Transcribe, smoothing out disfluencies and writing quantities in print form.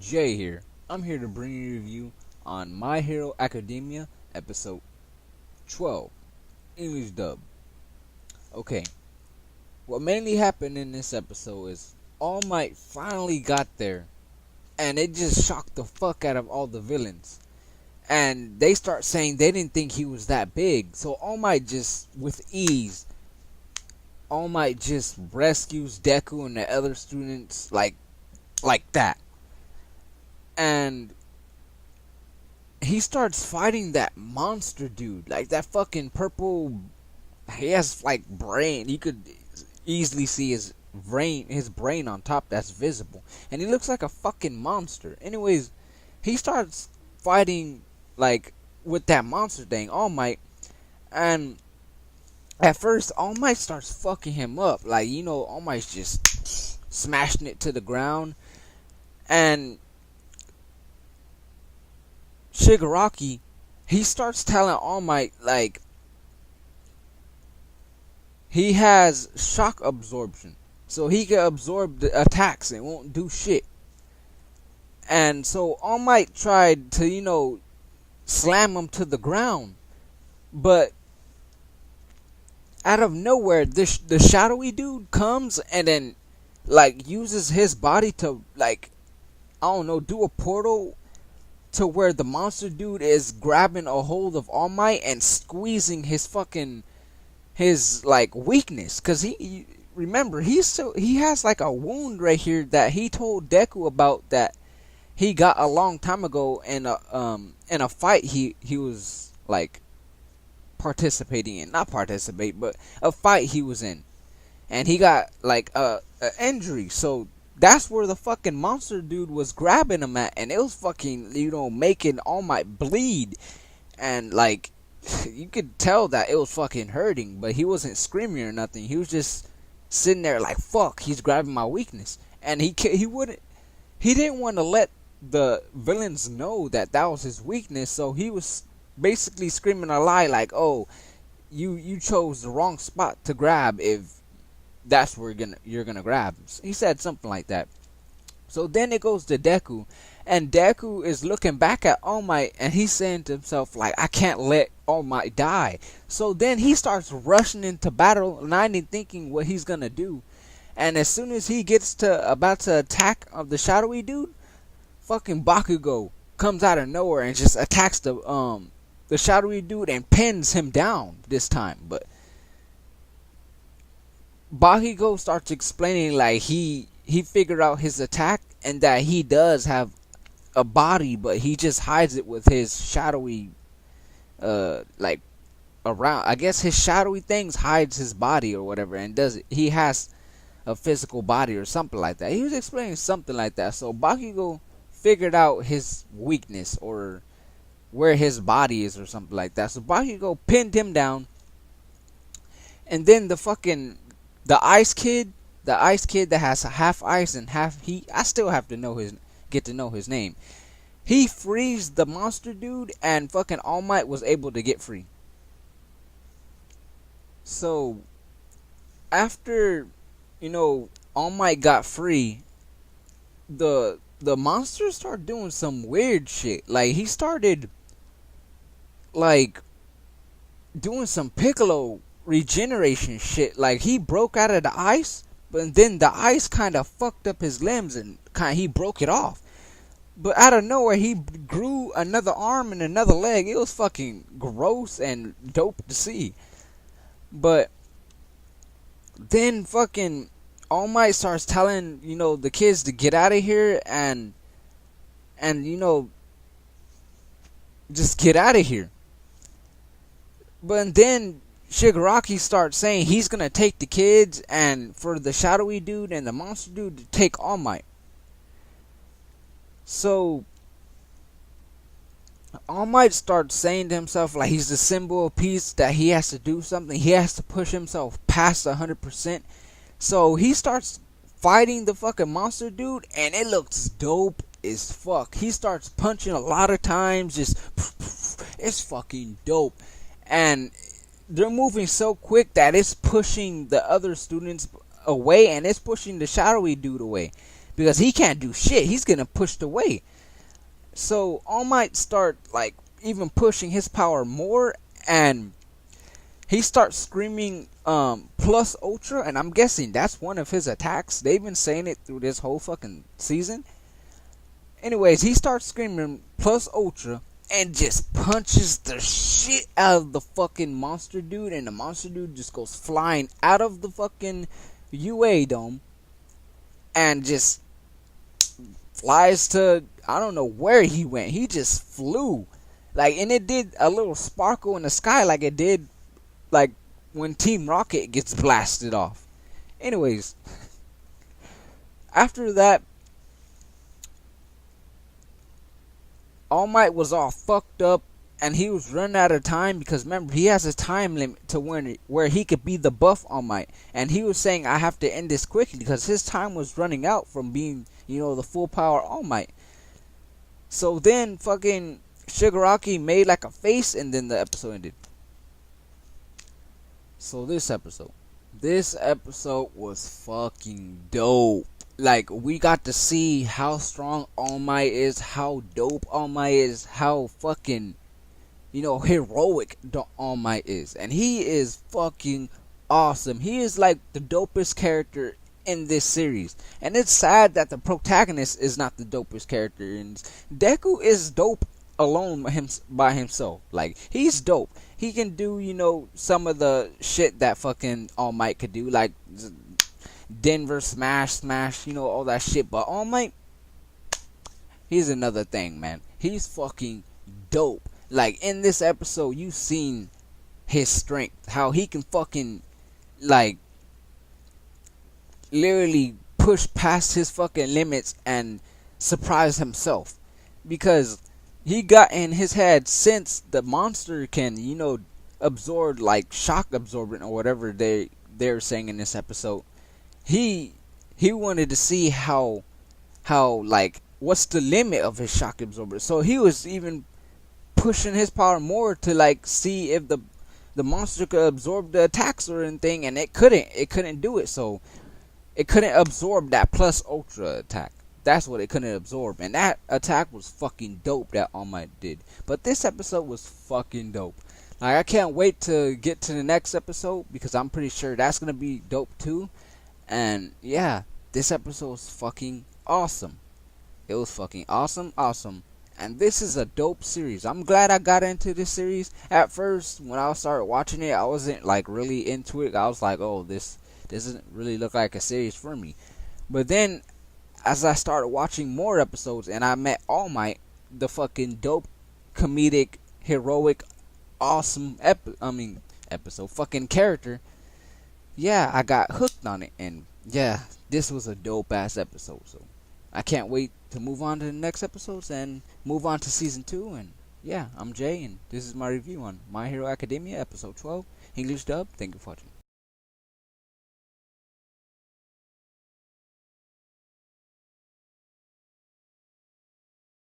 Jay here. I'm here to bring you a review on My Hero Academia episode 12, English dub. Okay, what mainly happened in this episode is All Might finally got there, and it just shocked the fuck out of all the villains. And they start saying they didn't think he was that big, so All Might just, with ease, All Might just rescues Deku and the other students like that. And he starts fighting that monster dude, like that fucking purple. He has like brain. You could easily see his brain on top that's visible, and he looks like a fucking monster. Anyways, he starts fighting like with that monster thing, All Might, and at first All Might starts fucking him up. Like, All Might's just smashing it to the ground, and Shigaraki, he starts telling All Might like he has shock absorption, so he can absorb the attacks and won't do shit. And so All Might tried to, slam him to the ground, but out of nowhere, the shadowy dude comes and then like uses his body to like, I don't know, do a portal to where the monster dude is grabbing a hold of All Might and squeezing his like weakness, cause he remember he has like a wound right here that he told Deku about, that he got a long time ago in a fight he was like participating in, not participate, but a fight he was in, and he got like a injury. So that's where the fucking monster dude was grabbing him at, and it was fucking, making All Might bleed. And like, you could tell that it was fucking hurting, but he wasn't screaming or nothing. He was just sitting there like, fuck, he's grabbing my weakness. And he didn't want to let the villains know that was his weakness, so he was basically screaming a lie like, oh, you chose the wrong spot to grab if that's where you're gonna grab. He said something like that. So then it goes to Deku, and Deku is looking back at All Might, and he's saying to himself like, I can't let All Might die. So then he starts rushing into battle, not even thinking what he's gonna do. And as soon as he gets about to attack the shadowy dude, fucking Bakugo comes out of nowhere and just attacks the shadowy dude and pins him down this time. But Bakugo starts explaining like he figured out his attack, and that he does have a body, but he just hides it with his shadowy like around, I guess his shadowy things hides his body or whatever, and he has a physical body or something like that. He was explaining something like that. So Bakugo figured out his weakness, or where his body is, or something like that. So Bakugo pinned him down, and then the ice kid that has half ice and half heat, I still have to get to know his name. He frees the monster dude, and fucking All Might was able to get free. So after All Might got free, the monster started doing some weird shit. Like, he started like doing some Piccolo regeneration shit. Like, he broke out of the ice, but then the ice kind of fucked up his limbs, and he broke it off. But out of nowhere, he grew another arm and another leg. It was fucking gross and dope to see. But then fucking All Might starts telling the kids to get out of here, and just get out of here. But then Shigaraki starts saying he's gonna take the kids, and for the shadowy dude and the monster dude to take All Might. So All Might starts saying to himself like he's the symbol of peace, that he has to do something. He has to push himself past 100%. So he starts fighting the fucking monster dude, and it looks dope as fuck. He starts punching a lot of times, just it's fucking dope. And they're moving so quick that it's pushing the other students away, and it's pushing the shadowy dude away. because he can't do shit. He's getting pushed away. So All Might start like even pushing his power more, and he starts screaming plus ultra, and I'm guessing that's one of his attacks. They've been saying it through this whole fucking season. Anyways, he starts screaming plus ultra and just punches the shit out of the fucking monster dude, and the monster dude just goes flying out of the fucking UA dome and just flies to, I don't know where he went. He just flew. Like, and it did a little sparkle in the sky like it did like when Team Rocket gets blasted off. Anyways, after that, All Might was all fucked up, and he was running out of time because remember, he has a time limit to where he could be the buff All Might, and he was saying I have to end this quickly because his time was running out from being, you know, the full power All Might. So then fucking Shigaraki made like a face, and then the episode ended. So this episode was fucking dope. Like, we got to see how strong All Might is, how dope All Might is, how fucking, you know, heroic All Might is. And he is fucking awesome. He is like the dopest character in this series. And it's sad that the protagonist is not the dopest character. And Deku is dope alone by himself. Like, he's dope. He can do, you know, some of the shit that fucking All Might could do, like Denver smash, you know, all that shit. But All Might, he's another thing, man. He's fucking dope. Like, in this episode, you've seen his strength, how he can fucking, like, literally push past his fucking limits and surprise himself. Because he got in his head, since the monster can, you know, absorb, like, shock absorbent or whatever they're saying in this episode. He wanted to see how like, what's the limit of his shock absorber. So he was even pushing his power more to, like, see if the monster could absorb the attacks or anything, and it couldn't do it. So it couldn't absorb that plus ultra attack. That's what it couldn't absorb, and that attack was fucking dope that All Might did. But this episode was fucking dope. Like, I can't wait to get to the next episode, because I'm pretty sure that's gonna be dope too. And yeah, this episode was fucking awesome. It was fucking awesome. And this is a dope series. I'm glad I got into this series. At first, when I started watching it, I wasn't like really into it. I was like, oh, this doesn't really look like a series for me. But then, as I started watching more episodes and I met All Might, the fucking dope, comedic, heroic, awesome episode, fucking character, yeah, I got hooked on it, and yeah, this was a dope ass episode. So I can't wait to move on to the next episodes and move on to season 2. And yeah, I'm Jay, and this is my review on My Hero Academia episode 12, English dub. Thank you for watching.